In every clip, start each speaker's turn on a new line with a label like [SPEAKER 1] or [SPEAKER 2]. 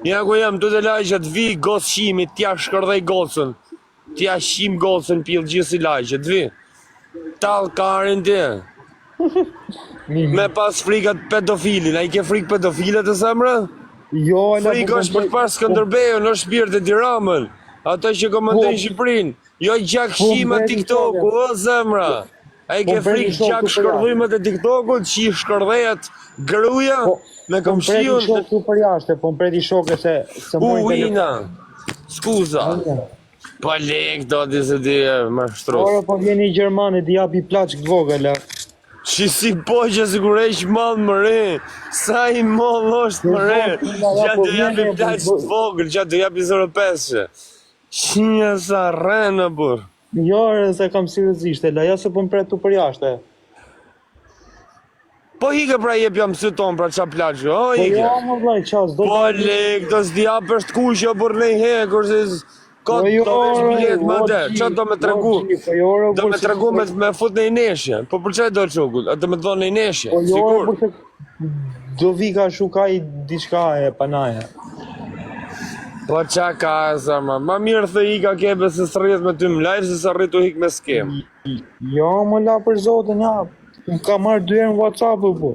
[SPEAKER 1] Ja ku jam të të lajqët vi gos shimi, tja shkërdhej gosën. Tja shim gosën pil gjithë si lajqët, vi. Talë karin ti. Me pas frikat pedofilin, a i ke frik pedofilet e zemrë?
[SPEAKER 2] Jo,
[SPEAKER 1] Frikë është për pas Skënderbeju, në shpirë të Tiramën. Ato që komandojnë Shqipërinë. Jo gjak shima TikToku, o zemra. A i ke frikë gjak shkërdhimet e TikTokut, që i shkërdhejet gruja me këmshion.
[SPEAKER 2] Po më për jashtë, po më preti shoke se
[SPEAKER 1] Ina, skuza. Pa lek do t'i se di më shtrus.
[SPEAKER 2] Ora po vjeni i Gjermani, t'i japi plaç këtë vogël.
[SPEAKER 1] Që si po që sigurej që malë më re. Sa i malë është më re. Gjatë do japi plaç të vogël, gjatë do japi 0,5. Qinja sa rrenë, bur.
[SPEAKER 2] Jo, se kam seriozisht, ja se po më pretu për jashtë.
[SPEAKER 1] Po hike pra jep jam sy ton pra qa plaçë, o
[SPEAKER 2] Po
[SPEAKER 1] hike.
[SPEAKER 2] jo, më vllai, qas do.
[SPEAKER 1] Po lek, do s'djap është kushë, bur nej hekur, se ka do vesh bilet më dhe, qa do me tregu? Do me tregu me fut në i neshje, po për qaj do qokull, a do me dhonë në i neshje, sigur.
[SPEAKER 2] Po jo, do vika shukaj diçka e panaja.
[SPEAKER 1] Po qa ka e sa ma mirë thë hika kebe se s'rrit me ty më live, se s'rrit u hik me skem.
[SPEAKER 2] Jo, më la për zotin, ja. Më ka marrë 2 herë në WhatsApp, po.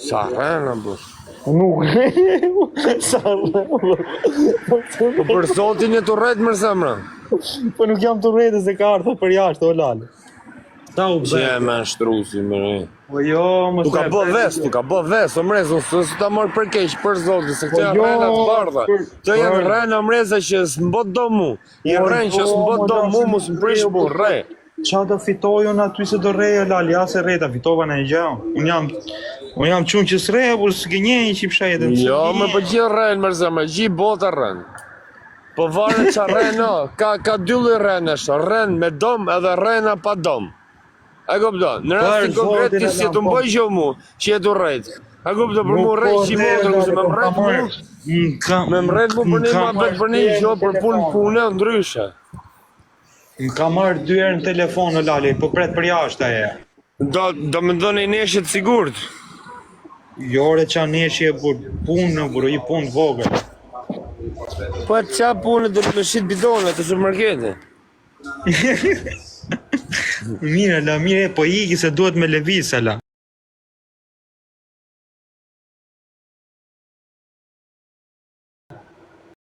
[SPEAKER 1] Sa rrenë, bur.
[SPEAKER 2] Nuk, sa rrenë.
[SPEAKER 1] Po për zotin e të rrejt mërë zemra.
[SPEAKER 2] Po nuk jam të rrejtë se ka ardhur për jashtë, o lalë. Ta u
[SPEAKER 1] Që e me shtrusi, mëre.
[SPEAKER 2] Po jo, më
[SPEAKER 1] Tu ka bo ves, o mrez, unë së ta marrë për keq, për zotin, se këtë janë rrena të bardha. Këtë janë rrena mreza që s'mbot do mu. I rrenë që s'mbot do mu, mu s'mprish mu, rre.
[SPEAKER 2] Qa do fitoj unë aty se do rreja, lali, ja se rreta, fitova në e gjao. Unë jam qunë që s'reja, por s'gënjej që i pshetën.
[SPEAKER 1] Jo, me për gjithë rrenë, mërë zemë, gjithë bota rrenë. Po varë që rrenë, ka dy rrenë është, rrenë me dom edhe rrena pa dom. A kupto, në rastin konkret ti si të mboj që mu, që jetu rrejt. A kupto, për mu rrejt që i motrë, se me mrejt mu, me mrejt mu për një ma bet për një gjo për punë ndryshe.
[SPEAKER 2] Më ka marrë 2 herë në telefon o lali, po pret për jashtë aje.
[SPEAKER 1] Do me do në neshjet sigurt.
[SPEAKER 2] Jore qa neshje punë, buru, i punë vogël.
[SPEAKER 1] Po qa punë do me shit bidone të supermarkete.
[SPEAKER 2] Mire, la, mire, po iki se duhet me lëviz, la.